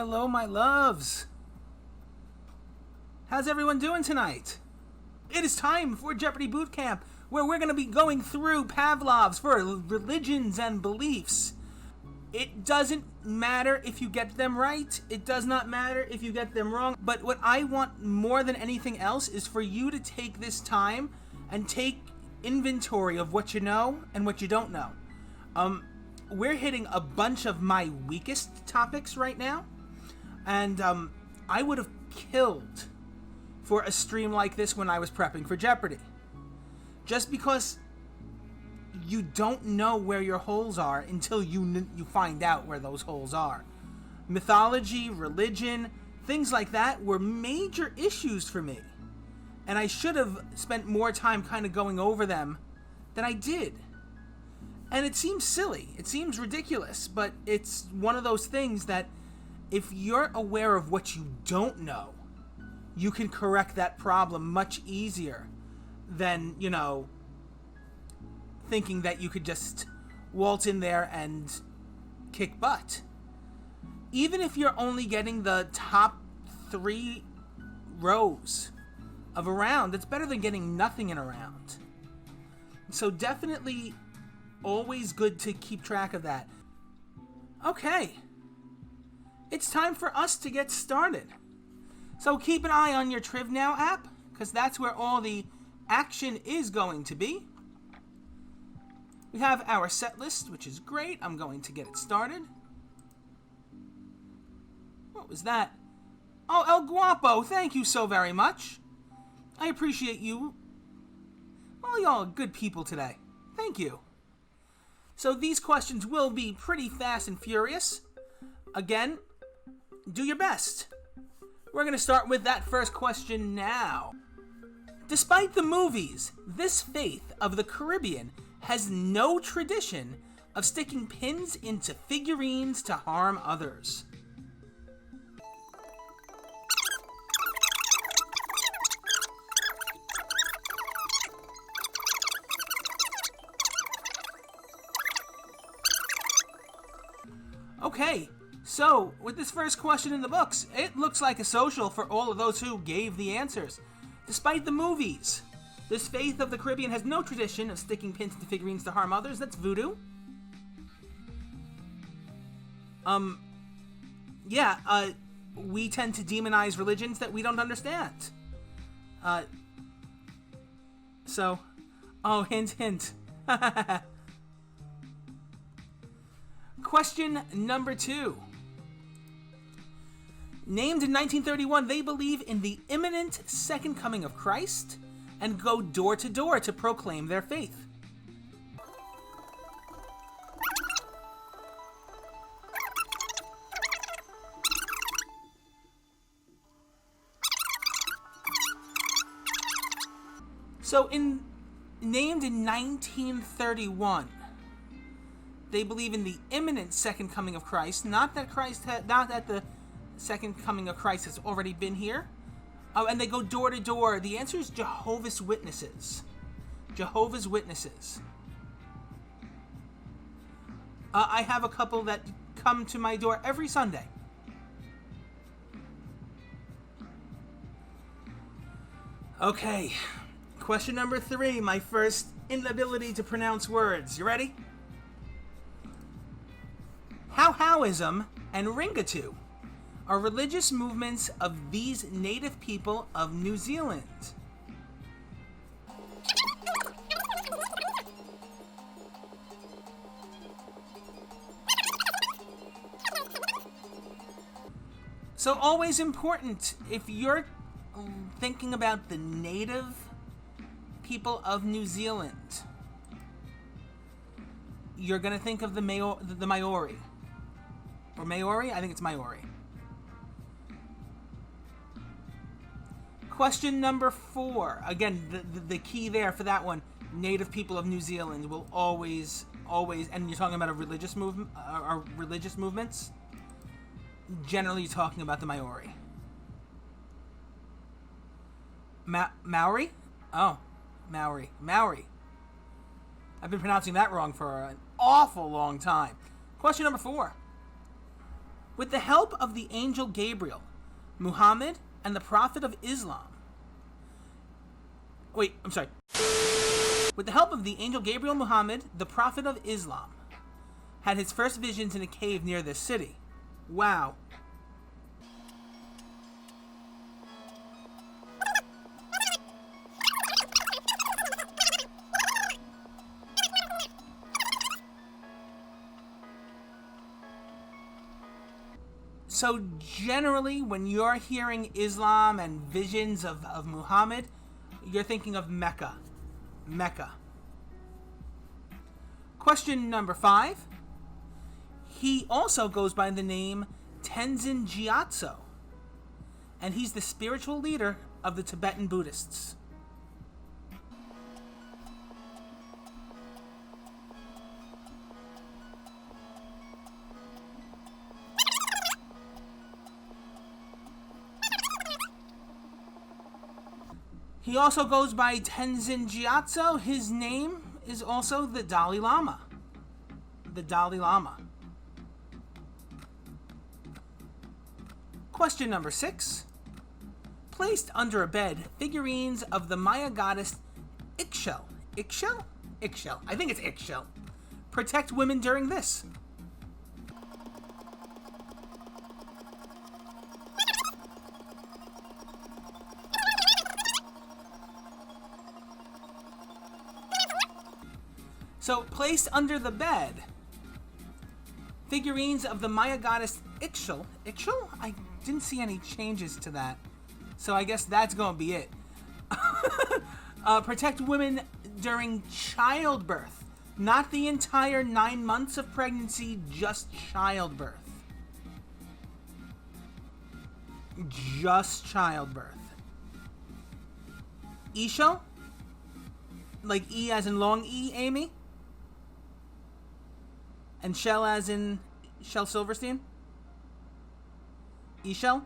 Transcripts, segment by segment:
Hello, my loves. How's everyone doing tonight? It is time for Jeopardy Bootcamp, where we're going to be going through Pavlov's for religions and beliefs. It doesn't matter if you get them right. It does not matter if you get them wrong. But what I want more than anything else is for you to take this time and take inventory of what you know and what you don't know. We're hitting a bunch of my weakest topics right now. And I would have killed for a stream like this when I was prepping for Jeopardy. Just because you don't know where your holes are until you find out where those holes are. Mythology, religion, things like that were major issues for me. And I should have spent more time kind of going over them than I did. And it seems silly. It seems ridiculous. But it's one of those things that if you're aware of what you don't know, you can correct that problem much easier than, thinking that you could just waltz in there and kick butt. Even if you're only getting the top 3 rows of a round, it's better than getting nothing in a round. So definitely always good to keep track of that. Okay. It's time for us to get started. So keep an eye on your TrivNow app, because that's where all the action is going to be. We have our set list, which is great. I'm going to get it started. What was that? Oh, El Guapo, thank you so very much. I appreciate you. All y'all are good people today. Thank you. So these questions will be pretty fast and furious. Again, do your best. We're going to start with that first question now. Despite the movies, this faith of the Caribbean has no tradition of sticking pins into figurines to harm others. Okay, so with this first question in the books, it looks like a social for all of those who gave the answers. Despite the movies, this faith of the Caribbean has no tradition of sticking pins into figurines to harm others. That's voodoo. We tend to demonize religions that we don't understand. Hint, hint. Question number 2. Named in 1931, they believe in the imminent second coming of Christ and go door to door to proclaim their faith. So, named in 1931, they believe in the imminent second coming of Christ, not that the second coming of Christ has already been here. And they go door to door. The answer is Jehovah's Witnesses. Jehovah's Witnesses. I have a couple that come to my door every Sunday. Okay. Question number 3. My first inability to pronounce words. You ready? Taoism and Ringatu are religious movements of these native people of New Zealand. So always important, if you're thinking about the native people of New Zealand, you're going to think of the Maori. Or Maori? I think it's Maori. Question number 4. Again, the key there for that one, native people of New Zealand will always, and you're talking about a religious movement, or religious movements, generally talking about the Maori. Maori? Oh, Maori. I've been pronouncing that wrong for an awful long time. Question number 4. With the help of the angel Gabriel, Muhammad and the Prophet of Islam. With the help of the angel Gabriel, Muhammad, the Prophet of Islam, had his first visions in a cave near this city. Wow. So generally, when you're hearing Islam and visions of Muhammad, you're thinking of Mecca. Mecca. Question number 5. He also goes by the name Tenzin Gyatso, and he's the spiritual leader of the Tibetan Buddhists. He also goes by Tenzin Gyatso. His name is also the Dalai Lama. The Dalai Lama. Question number 6. Placed under a bed, figurines of the Maya goddess Ixchel. Ixchel? Ixchel. I think it's Ixchel. Protect women during this. So, placed under the bed, figurines of the Maya goddess Ixchel. Ixchel? I didn't see any changes to that. So I guess that's going to be it. Protect women during childbirth. Not the entire 9 months of pregnancy, just childbirth. Just childbirth. Ixchel? Like E as in long E, Amy? And Shell as in Shel Silverstein? Ixchel?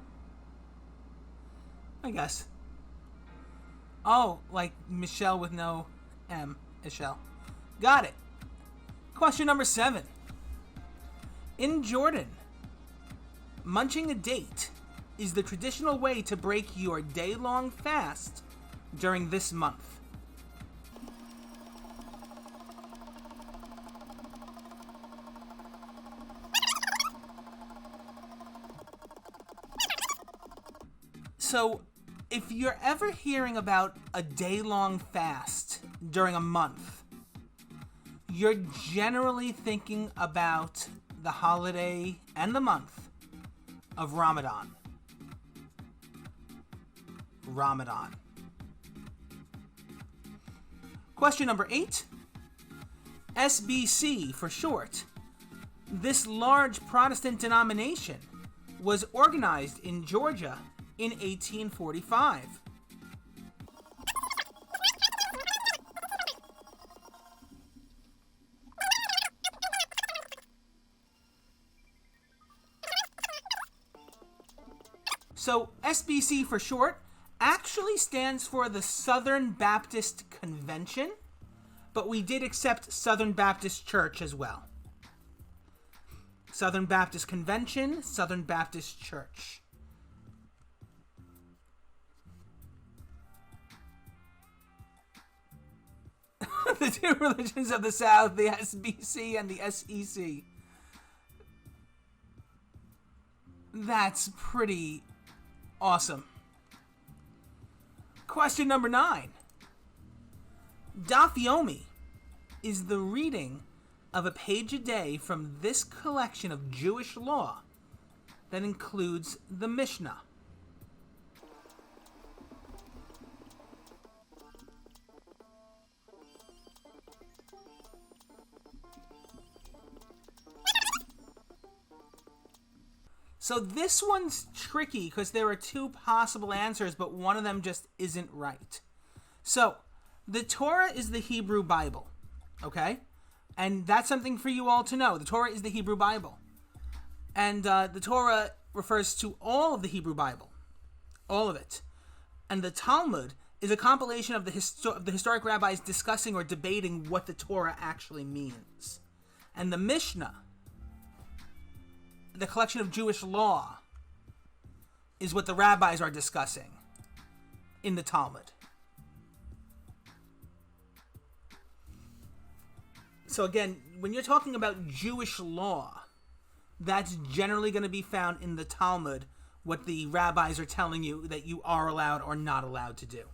I guess. Oh, like Michelle with no M. Ixchel. Got it. Question number 7. In Jordan, munching a date is the traditional way to break your day-long fast during this month. So, if you're ever hearing about a day-long fast during a month, you're generally thinking about the holiday and the month of Ramadan. Ramadan. Question number 8. SBC for short. This large Protestant denomination was organized in Georgia in 1845. So, SBC for short actually stands for the Southern Baptist Convention, but we did accept Southern Baptist Church as well. Southern Baptist Convention, Southern Baptist Church. The two religions of the South, the SBC and the SEC. That's pretty awesome. Question number 9. Dafyomi is the reading of a page a day from this collection of Jewish law that includes the Mishnah. So this one's tricky because there are two possible answers, but one of them just isn't right. So, the Torah is the Hebrew Bible, okay? And that's something for you all to know. The Torah is the Hebrew Bible. And the Torah refers to all of the Hebrew Bible. All of it. And the Talmud is a compilation of the historic rabbis discussing or debating what the Torah actually means. And the Mishnah the collection of Jewish law is what the rabbis are discussing in the Talmud. So again, when you're talking about Jewish law, that's generally going to be found in the Talmud, what the rabbis are telling you that you are allowed or not allowed to do.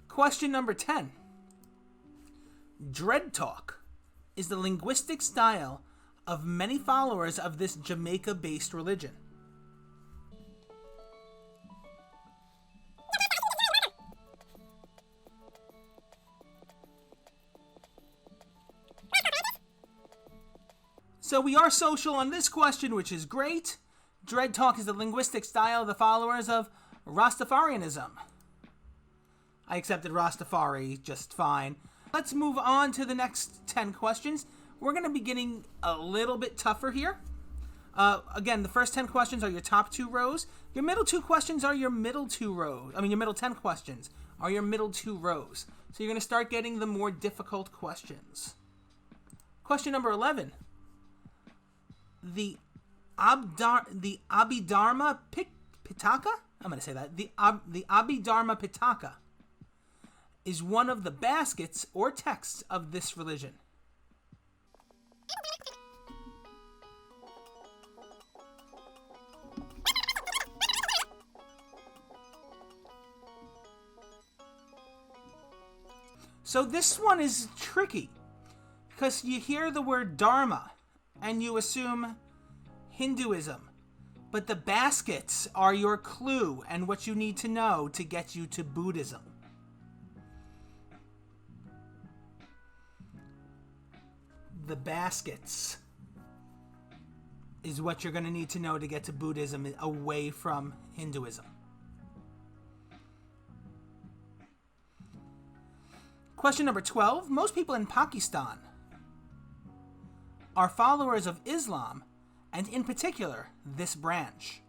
Question number 10. Dread talk is the linguistic style of many followers of this Jamaica-based religion. So we are social on this question, which is great. Dread talk is the linguistic style of the followers of Rastafarianism. I accepted Rastafari just fine. Let's move on to the next 10 questions. We're going to be getting a little bit tougher here. Again, the first 10 questions are your top 2 rows. Your middle 2 questions are your middle 2 rows. Your middle 10 questions are your middle 2 rows. So you're going to start getting the more difficult questions. Question number 11. The Abhidharma Pitaka? I'm going to say that. The Abhidharma Pitaka is one of the baskets or texts of this religion. So this one is tricky because you hear the word Dharma and you assume Hinduism, but the baskets are your clue and what you need to know to get you to Buddhism. The baskets is what you're going to need to know to get to Buddhism away from Hinduism. Question number 12. Most people in Pakistan are followers of Islam, and in particular, this branch.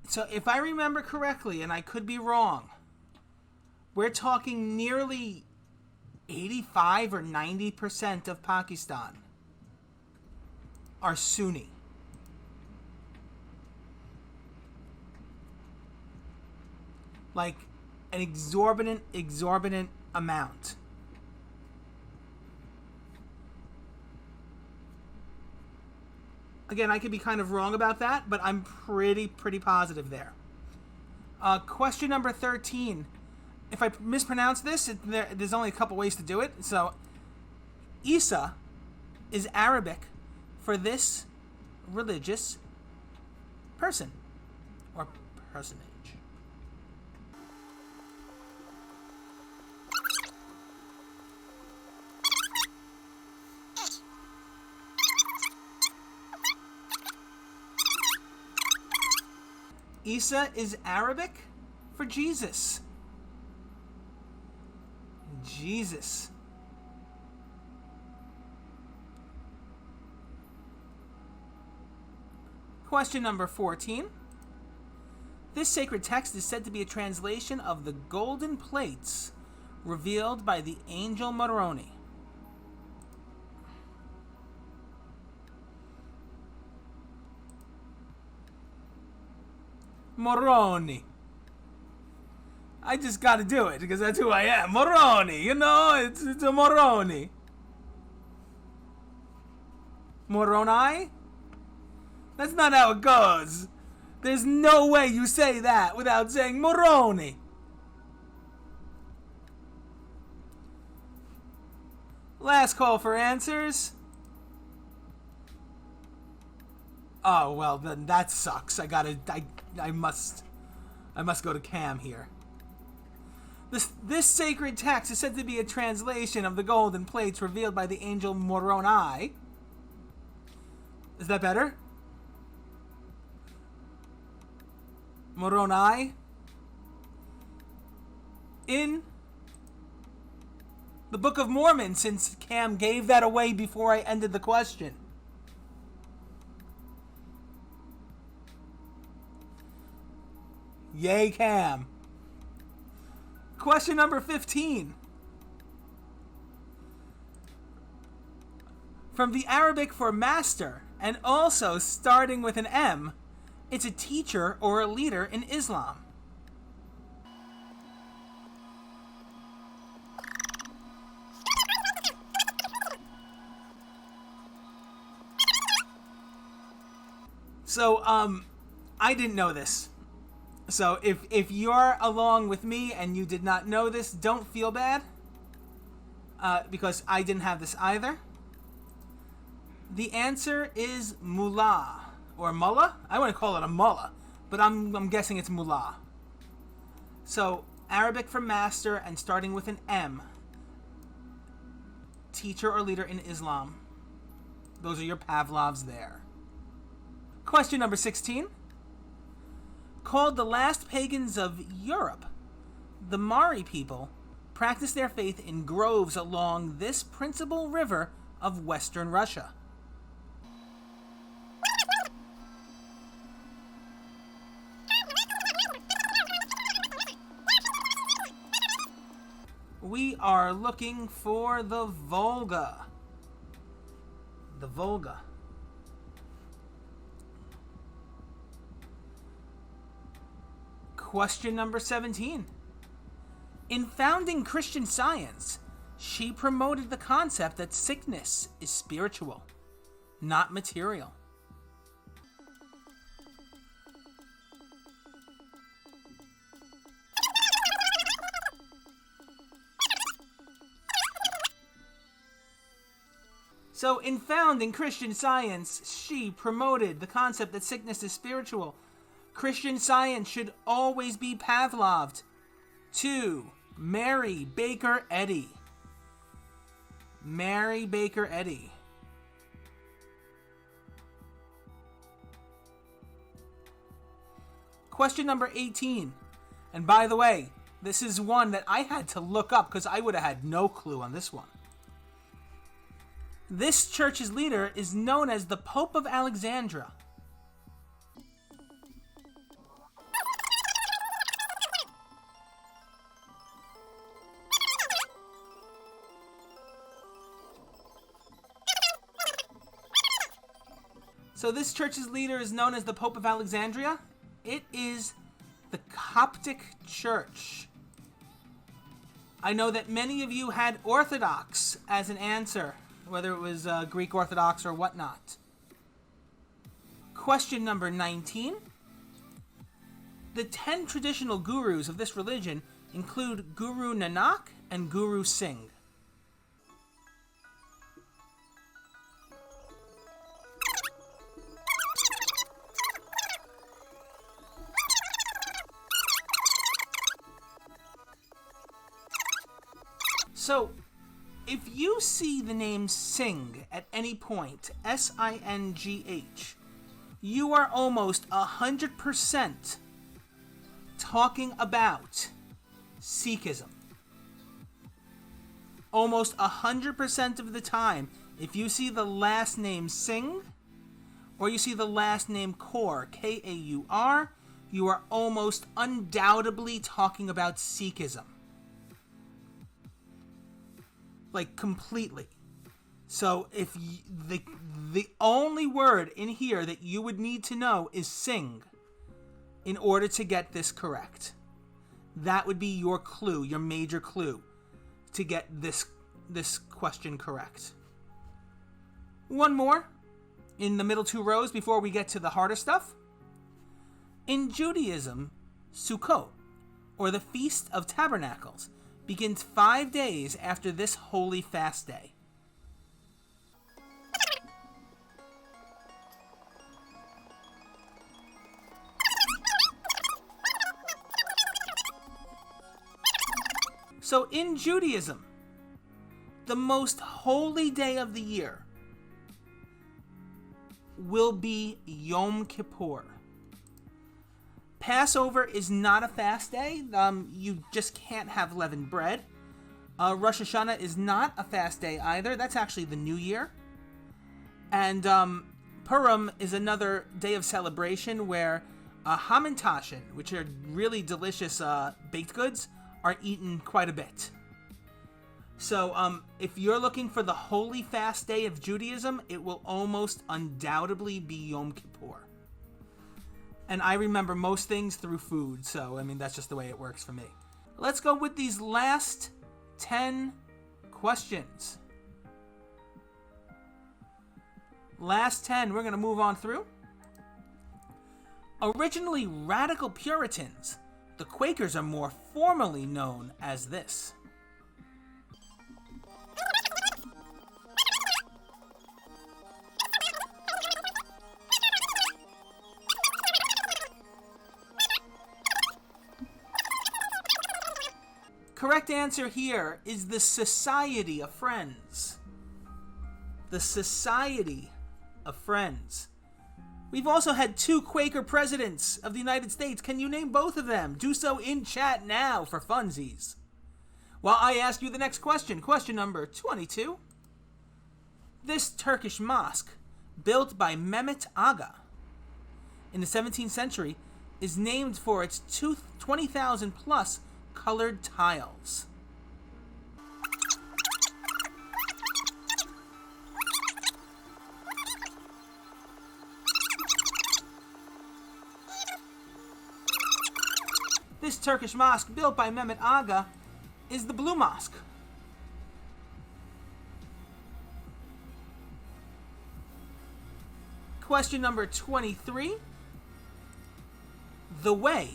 So if I remember correctly, and I could be wrong, we're talking nearly 85 or 90% of Pakistan are Sunni. Like an exorbitant amount. Again, I could be kind of wrong about that, but I'm pretty positive there. Question number 13. If I mispronounce this, there's only a couple ways to do it. So, Isa is Arabic for this religious person or personage. Isa is Arabic for Jesus. Jesus. Question number 14. This sacred text is said to be a translation of the golden plates revealed by the angel Moroni. Moroni. I just gotta do it because that's who I am. Moroni, it's a Moroni. Moroni? That's not how it goes. There's no way you say that without saying Moroni. Last call for answers. Oh, well, then that sucks. I must go to Cam here. This sacred text is said to be a translation of the golden plates revealed by the angel Moroni. Is that better? Moroni? In the Book of Mormon, since Cam gave that away before I ended the question. Yay, Cam. Question number 15. From the Arabic for master, and also starting with an M, it's a teacher or a leader in Islam. So, I didn't know this. So, if you're along with me and you did not know this, don't feel bad. Because I didn't have this either. The answer is mullah. Or mullah? I want to call it a mullah. But I'm guessing it's mullah. So, Arabic for master and starting with an M. Teacher or leader in Islam. Those are your Pavlovs there. Question number 16. Called the last pagans of Europe, the Mari people practiced their faith in groves along this principal river of Western Russia. We are looking for the Volga. The Volga. Question number 17. In founding Christian Science, she promoted the concept that sickness is spiritual, not material. So, in founding Christian Science, she promoted the concept that sickness is spiritual. Christian Science should always be Pavloved. 2. Mary Baker Eddy. Mary Baker Eddy. Question number 18. And by the way, this is one that I had to look up because I would have had no clue on this one. This church's leader is known as the Pope of Alexandria. So this church's leader is known as the Pope of Alexandria. It is the Coptic Church. I know that many of you had Orthodox as an answer, whether it was Greek Orthodox or whatnot. Question number 19. The 10 traditional gurus of this religion include Guru Nanak and Guru Singh. So, if you see the name Singh at any point, S-I-N-G-H, you are almost 100% talking about Sikhism. Almost 100% of the time, if you see the last name Singh, or you see the last name Kaur, K-A-U-R, you are almost undoubtedly talking about Sikhism. Like, completely. So, if the only word in here that you would need to know is Singh in order to get this correct. That would be your clue, your major clue, to get this question correct. One more in the middle 2 rows before we get to the harder stuff. In Judaism, Sukkot, or the Feast of Tabernacles, begins 5 days after this holy fast day. So in Judaism, the most holy day of the year will be Yom Kippur. Passover is not a fast day. You just can't have leavened bread. Rosh Hashanah is not a fast day either. That's actually the New Year. And Purim is another day of celebration where Hamantaschen, which are really delicious baked goods, are eaten quite a bit. So if you're looking for the holy fast day of Judaism, it will almost undoubtedly be Yom Kippur. And I remember most things through food, so I mean that's just the way it works for me. Let's go with these last 10 questions. Last 10, we're going to move on through. Originally radical Puritans, the Quakers are more formally known as this. Correct answer here is the Society of Friends. The Society of Friends. We've also had 2 Quaker presidents of the United States. Can you name both of them? Do so in chat now for funsies. While I ask you the next question. Question number 22. This Turkish mosque, built by Mehmet Aga in the 17th century, is named for its 20,000 plus colored tiles. This Turkish mosque, built by Mehmet Aga, is the Blue Mosque. Question number 23. The way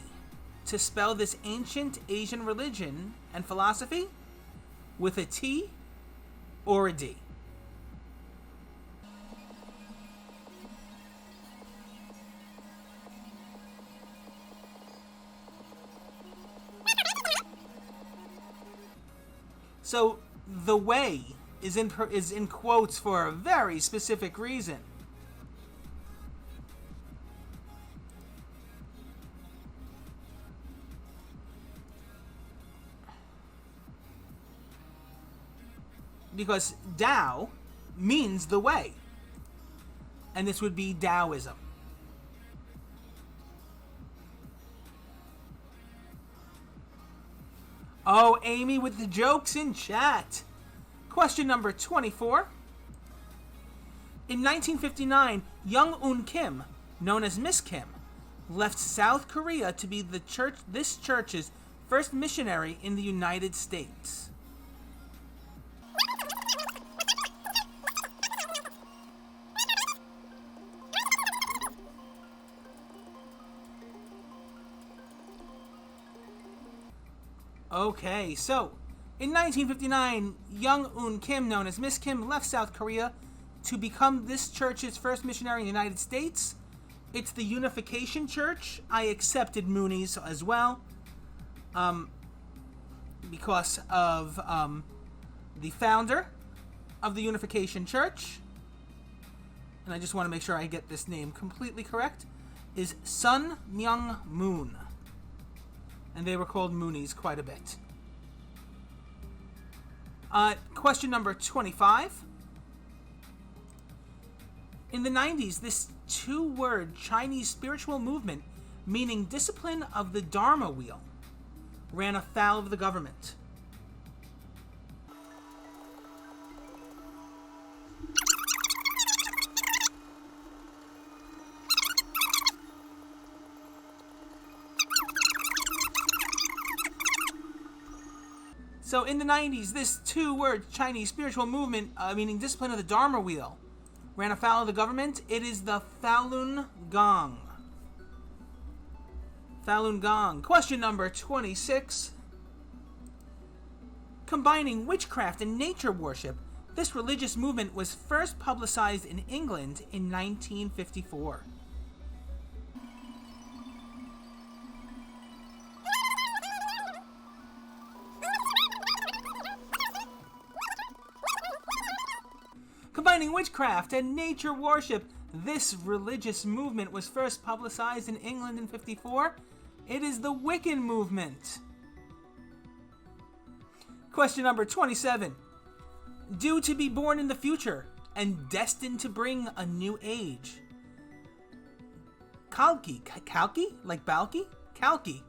to spell this ancient Asian religion and philosophy with a T or a D. So the way is in quotes for a very specific reason. Because Tao means the way. And this would be Taoism. Oh, Amy with the jokes in chat. Question number 24. In 1959, Young Un Kim, known as Miss Kim, left South Korea to be this church's first missionary in the United States. Okay, so in 1959, Young Un Kim, known as Miss Kim, left South Korea to become this church's first missionary in the United States. It's the Unification Church. I accepted Moonies as well because of the founder of the Unification Church, and I just want to make sure I get this name completely correct, is Sun Myung Moon. And they were called Moonies quite a bit. Question number 25. In the 90s, this 2-word Chinese spiritual movement, meaning discipline of the Dharma wheel, ran afoul of the government. So in the 90s, this 2-word Chinese spiritual movement, meaning discipline of the Dharma wheel, ran afoul of the government. It is the Falun Gong. Falun Gong. Question number 26. Combining witchcraft and nature worship, this religious movement was first publicized in England in 1954. Combining witchcraft and nature worship, this religious movement was first publicized in England in 54. It is the Wiccan movement. Question number 27. Due to be born in the future and destined to bring a new age, Kalki, like Balki? Kalki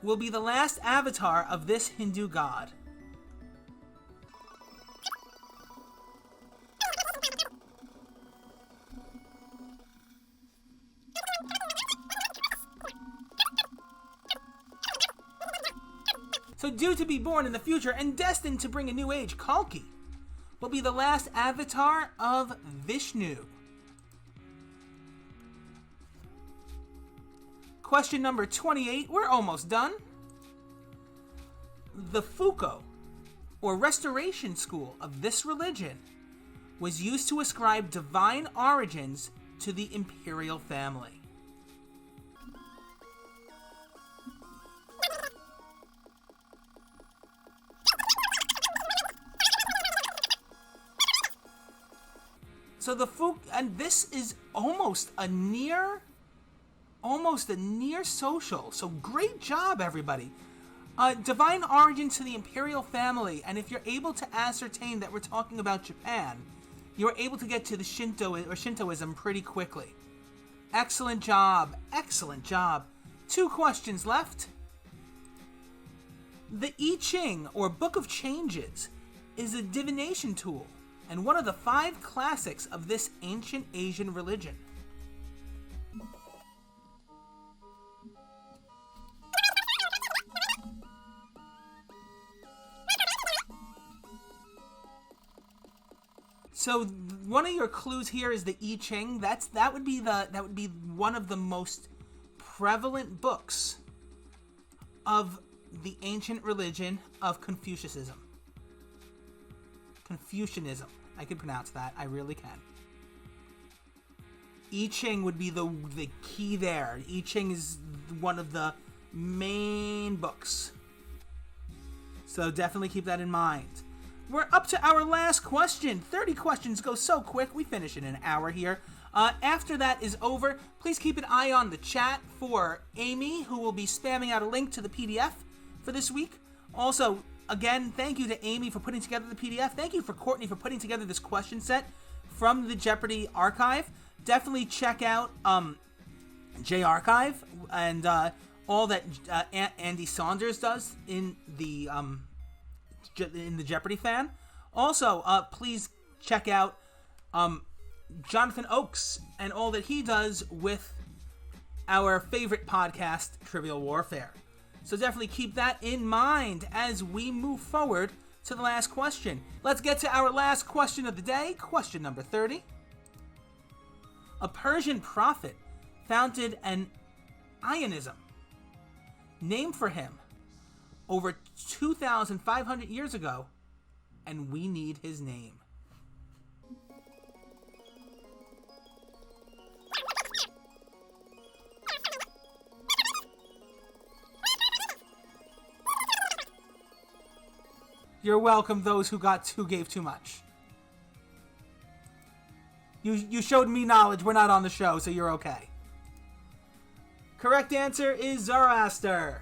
will be the last avatar of this Hindu god. So due to be born in the future and destined to bring a new age, Kalki will be the last avatar of Vishnu. Question number 28, we're almost done. The Fuko, or restoration school of this religion, was used to ascribe divine origins to the imperial family. So the and this is almost a near social. So great job, everybody. Divine origin to the imperial family, and if you're able to ascertain that we're talking about Japan, you're able to get to the Shintoism pretty quickly. Excellent job. Excellent job. 2 questions left. The I Ching, or Book of Changes, is a divination tool and one of the 5 classics of this ancient Asian religion. So one of your clues here is the I Ching. That would be one of the most prevalent books of the ancient religion of Confucianism. I can pronounce that. I really can. I Ching would be the key there. I Ching is one of the main books. So definitely keep that in mind. We're up to our last question. 30 questions go so quick. We finish in an hour here. After that is over, please keep an eye on the chat for Amy, who will be spamming out a link to the PDF for this week. Also, again, thank you to Amy for putting together the PDF. Thank you for Courtney for putting together this question set from the Jeopardy archive. Definitely check out J Archive and all that Andy Saunders does in the Jeopardy fan. Also, please check out Jonathan Oakes and all that he does with our favorite podcast, Trivial Warfare. So definitely keep that in mind as we move forward to the last question. Let's get to our last question of the day, question number 30. A Persian prophet founded an Ionism named for him over 2,500 years ago, and we need his name. You're welcome, those who gave too much. You showed me knowledge. We're not on the show, so you're okay. Correct answer is Zoroaster.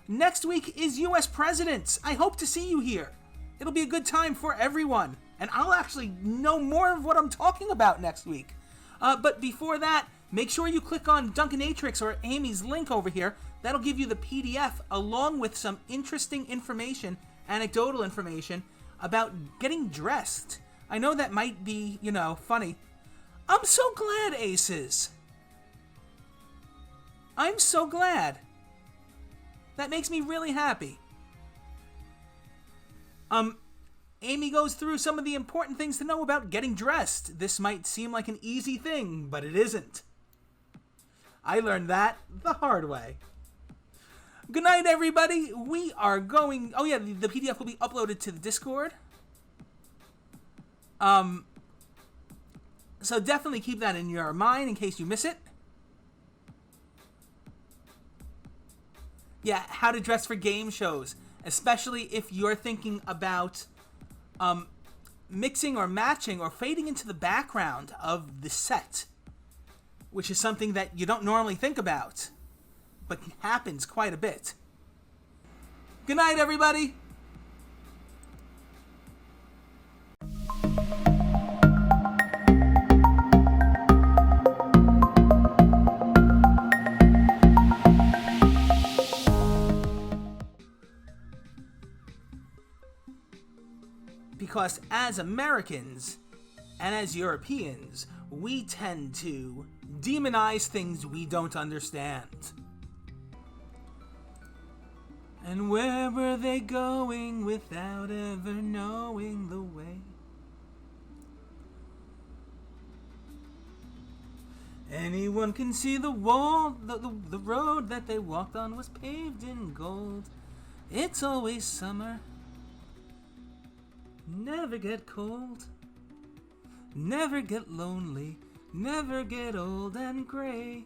Next week is U.S. Presidents. I hope to see you here. It'll be a good time for everyone, and I'll actually know more of what I'm talking about next week. But before that, make sure you click on Duncan or Amy's link over here. That'll give you the PDF along with some interesting information, anecdotal information about getting dressed. I know that might be, funny. I'm so glad, Aces. I'm so glad. That makes me really happy. Amy goes through some of the important things to know about getting dressed. This might seem like an easy thing, but it isn't. I learned that the hard way. Good night, everybody. We are going... Oh, yeah, the PDF will be uploaded to the Discord. So definitely keep that in your mind in case you miss it. Yeah, how to dress for game shows, especially if you're thinking about mixing or matching or fading into the background of the set, which is something that you don't normally think about, but happens quite a bit. Good night, everybody. Because as Americans and as Europeans, we tend to demonize things we don't understand. And where were they going without ever knowing the way? Anyone can see the wall, the road that they walked on was paved in gold. It's always summer. Never get cold. Never get lonely. Never get old and gray.